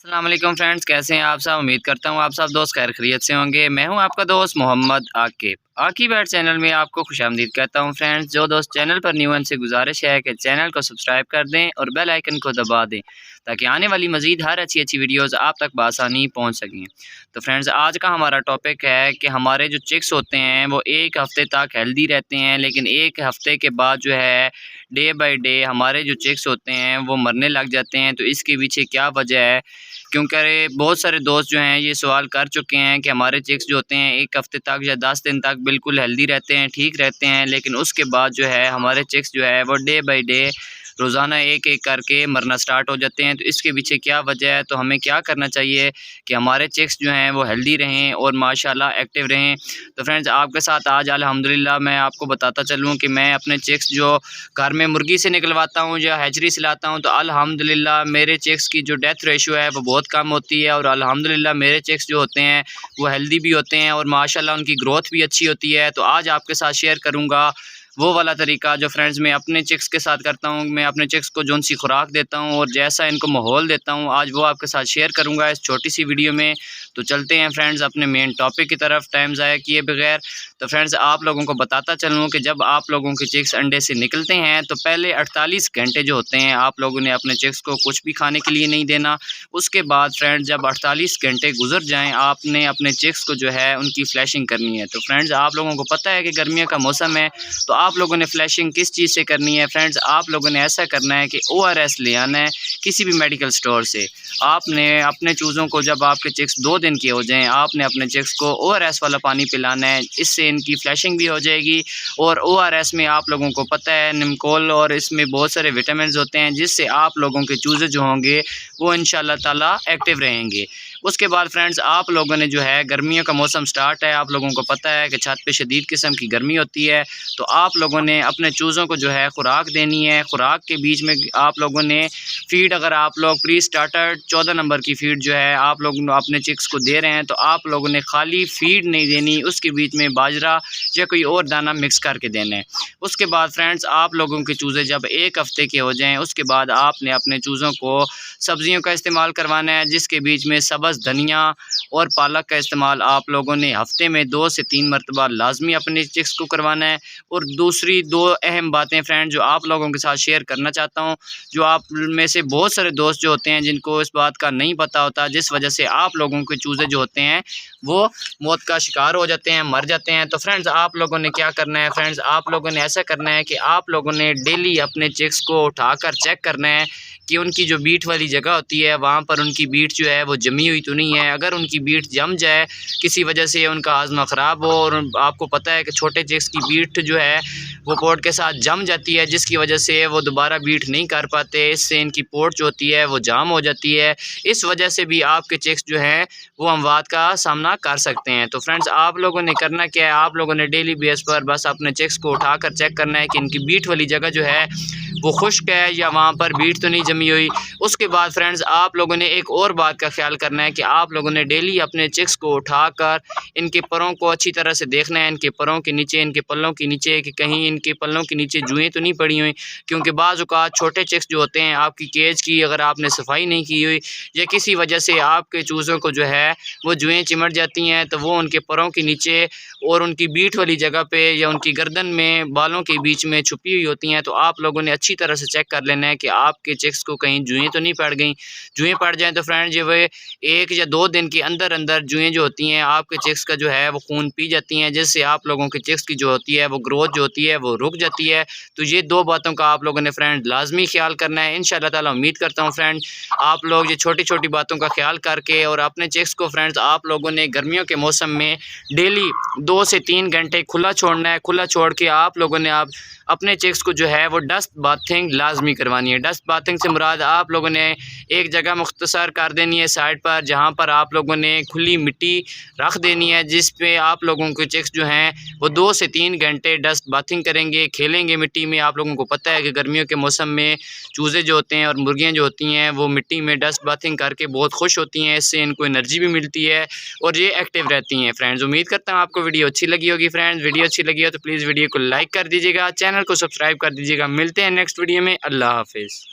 अस्सलाम वालेकुम फ्रेंड्स, कैसे हैं आप सब। उम्मीद करता हूँ आप सब दोस्त खैर खैरियत से होंगे। मैं हूँ आपका दोस्त मोहम्मद आकिब। आकिब एट चैनल में आपको खुशामदीद कहता हूँ। फ्रेंड्स, जो दोस्त चैनल पर न्यू हैं से गुजारिश है कि चैनल को सब्सक्राइब कर दें और बेल आइकन को दबा दें ताकि आने वाली मज़ीद हर अच्छी अच्छी वीडियोज़ आप तक बआसानी पहुँच सकें। तो फ्रेंड्स, आज का हमारा टॉपिक है कि हमारे जो चिक्स होते हैं वो एक हफ़्ते तक हेल्दी रहते हैं, लेकिन एक हफ़्ते के बाद जो है डे बाई डे हमारे जो चिक्स होते हैं वो मरने लग जाते हैं। तो इसके पीछे क्या वजह है? क्योंकि बहुत सारे दोस्त जो हैं ये सवाल कर चुके हैं कि हमारे चिक्स जो होते हैं 1 हफ़्ते तक या 10 दिन तक बिल्कुल हेल्दी रहते हैं, ठीक रहते हैं, लेकिन उसके बाद जो है हमारे चिक्स जो है वो डे बाय डे रोज़ाना एक-एक करके मरना स्टार्ट हो जाते हैं। तो इसके पीछे क्या वजह है? तो हमें क्या करना चाहिए कि हमारे चिक्स जो हैं वो हेल्दी रहें और माशाल्लाह एक्टिव रहें। तो फ्रेंड्स, आपके साथ आज अल्हम्दुलिल्लाह मैं आपको बताता चलूँ कि मैं अपने चिक्स जो घर में मुर्गी से निकलवाता हूँ या हैचरी से लाता हूँ, तो अल्हम्दुलिल्लाह मेरे चिक्स की जो डेथ रेशियो है वो बहुत कम होती है और अल्हम्दुलिल्लाह मेरे चिक्स जो होते हैं वो हेल्दी भी होते हैं और माशाल्लाह उनकी ग्रोथ भी अच्छी होती है। तो आज आपके साथ शेयर करूँगा वो वाला तरीका जो फ्रेंड्स मैं अपने चिक्स के साथ करता हूँ। मैं अपने चिक्स को जौन सी खुराक देता हूँ और जैसा इनको माहौल देता हूँ, आज वो आपके साथ शेयर करूँगा इस छोटी सी वीडियो में। तो चलते हैं फ्रेंड्स अपने मेन टॉपिक की तरफ टाइम ज़ाया किए बगैर। तो फ्रेंड्स, आप लोगों को बताता चलूँ कि जब आप लोगों के चिक्स अंडे से निकलते हैं तो पहले 48 घंटे जो होते हैं आप लोगों ने अपने चिक्स को कुछ भी खाने के लिए नहीं देना। उसके बाद फ्रेंड्स, जब 48 घंटे गुजर जाएँ आपने अपने चिक्स को जो है उनकी फ्लैशिंग करनी है। तो फ्रेंड्स, आप लोगों को पता है कि गर्मियों का मौसम है, तो आप लोगों ने फ्लैशिंग किस चीज़ से करनी है? फ्रेंड्स, आप लोगों ने ऐसा करना है कि ORS ले आना है किसी भी मेडिकल स्टोर से। आपने अपने चूज़ों को जब आपके चिक्स 2 दिन के हो जाएँ, आपने अपने चिक्स को ORS वाला पानी पिलाना है। इससे इनकी फ्लैशिंग भी हो जाएगी और ORS में आप लोगों को पता है निमकोल और इसमें बहुत सारे विटामिन्स होते हैं जिससे आप लोगों के चूज़े जो होंगे वो इंशाल्लाह ताला एक्टिव रहेंगे। उसके बाद फ्रेंड्स, आप लोगों ने जो है गर्मियों का मौसम स्टार्ट है, आप लोगों को पता है कि छत पे शदीद किस्म की गर्मी होती है, तो आप लोगों ने अपने चूज़ों को जो है खुराक देनी है। खुराक के बीच में आप लोगों ने फ़ीड, अगर आप लोग प्री स्टार्टर 14 नंबर की फ़ीड जो है आप लोग अपने चिक्स को दे रहे हैं, तो आप लोगों ने खाली फ़ीड नहीं देनी, उसके बीच में बाजरा या कोई और दाना मिक्स करके देना है। उसके बाद फ्रेंड्स, आप लोगों के चूज़े जब 1 हफ़्ते के हो जाएँ, उसके बाद आपने अपने चूज़ों को सब्ज़ियों का इस्तेमाल करवाना है, जिसके बीच में सब्ज़ धनिया और पालक का इस्तेमाल आप लोगों ने हफ़्ते में 2 से 3 मरतबा लाज़मी अपने चिक्स को करवाना है। और दूसरी 2 अहम बातें फ्रेंड जो आप लोगों के साथ शेयर करना चाहता हूँ, जो आप में से बहुत सारे दोस्त जो होते हैं जिनको इस बात का नहीं पता होता, जिस वजह से आप लोगों के चूज़े जो होते हैं वो मौत का शिकार हो जाते हैं, मर जाते हैं। तो फ्रेंड्स, आप लोगों ने क्या करना है? फ्रेंड्स, आप लोगों ने ऐसा करना है कि आप लोगों ने डेली अपने चिक्स को उठाकर चेक करना है कि उनकी जो बीट वाली जगह होती है वहाँ पर उनकी बीट जो है वो जमी हुई तो नहीं है। अगर उनकी बीट जम जाए, किसी वजह से उनका हाज़मा ख़राब हो, और आपको पता है कि छोटे चिक्स की बीट जो है वो पोर्ट के साथ जम जाती है, जिसकी वजह से वो दोबारा बीट नहीं कर पाते, इससे इनकी पोर्ट जो होती है वो जाम हो जाती है। इस वजह से भी आपके चिक्स जो हैं वो अमवात का सामना कर सकते हैं। तो फ्रेंड्स, आप लोगों ने करना क्या है? आप लोगों ने डेली बेस पर बस अपने चिक्स को उठाकर चेक करना है कि इनकी बीट वाली जगह जो है वो खुश्क है या वहाँ पर बीट तो नहीं जमी हुई। उसके बाद फ्रेंड्स, आप लोगों ने एक और बात का ख्याल करना है कि आप लोगों ने डेली अपने चिक्स को उठाकर इनके परों को अच्छी तरह से देखना है, इनके परों के नीचे, इनके पल्लों के नीचे, कि कहीं इनके पल्लों के नीचे जुएँ तो नहीं पड़ी हुई। क्योंकि बाज़ औक़ात छोटे चिक्स जो होते हैं, आपकी केज की अगर आपने सफाई नहीं की हुई या किसी वजह से आपके चूज़ों को जो है वो जुएँ चिमट जाती हैं, तो वो उनके परों के नीचे और उनकी बीट वाली जगह पे या उनकी गर्दन में बालों के बीच में छुपी हुई होती हैं। तो आप लोगों ने अच्छी तरह से चेक कर लेना है कि आपके चिक्स को कहीं जुएँ तो नहीं पड़ गई। जुएँ पड़ जाएँ तो फ्रेंड्स, जो वे 1 या 2 दिन के अंदर अंदर जुएँ जो होती हैं आपके चिक्स का जो है वो खून पी जाती हैं, जिससे आप लोगों के चिक्स की जो होती है वो ग्रोथ जो होती है वो रुक जाती है। तो ये 2 बातों का आप लोगों ने फ्रेंड लाज़मी ख्याल करना है। इंशाअल्लाह ताला उम्मीद करता हूँ फ्रेंड आप लोग ये छोटी-छोटी बातों का ख्याल करके और अपने चिक्स को फ्रेंड्स आप लोगों ने गर्मियों के मौसम में डेली 2 से 3 घंटे खुला छोड़ना है। खुला छोड़ के आप लोगों ने अपने चिक्स को जो है वो डस्ट बाथिंग लाज़मी करवानी है। डस्ट बाथिंग से मुराद आप लोगों ने एक जगह मुख्तसर कर देनी है साइड पर, जहाँ पर आप लोगों ने खुली मिट्टी रख देनी है, जिस पे आप लोगों के चिक्स जो हैं वो 2 से 3 घंटे डस्ट बाथिंग करेंगे, खेलेंगे मिट्टी में। आप लोगों को पता है कि गर्मियों के मौसम में चूज़े जो होते हैं और मुर्गियाँ जो होती हैं वो मिट्टी में डस्ट बाथिंग करके बहुत खुश होती हैं, इससे इनको एनर्जी भी मिलती है और ये एक्टिव रहती हैं। फ्रेंड्स, उम्मीद करता हूँ आपको वीडियो अच्छी लगी होगी। फ्रेंड्स, वीडियो अच्छी लगी हो तो प्लीज़ वीडियो को लाइक कर दीजिएगा, चैनल को सब्सक्राइब कर दीजिएगा। मिलते हैं नेक्स्ट वीडियो में। अल्लाह हाफ़िज़।